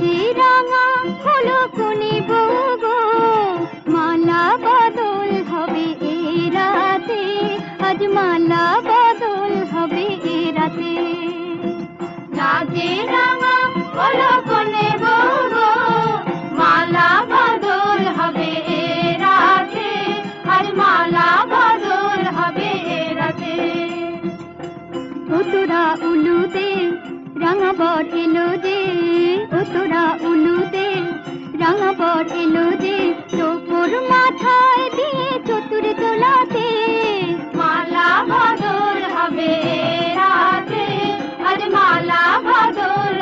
যে রাঙা হলো কোনে বউ গো, মালা বদল হবে এ রাতে, আজ মালা বদল হবে এ রাতে। যে রাঙা হলো কোনে বউ গো, মালা বদল হবে এ রাতে, আজ মালা বদল হবে এ রাতে। ও তোরা উলুতে রাঙা বর এলো যে, ও তোরা উলুতে রাঙা বর এলো যে, তোর মাথায় দিয়ে চতুর তোলাতে, মালা বদল হবে রাতে, আজ মালা বদল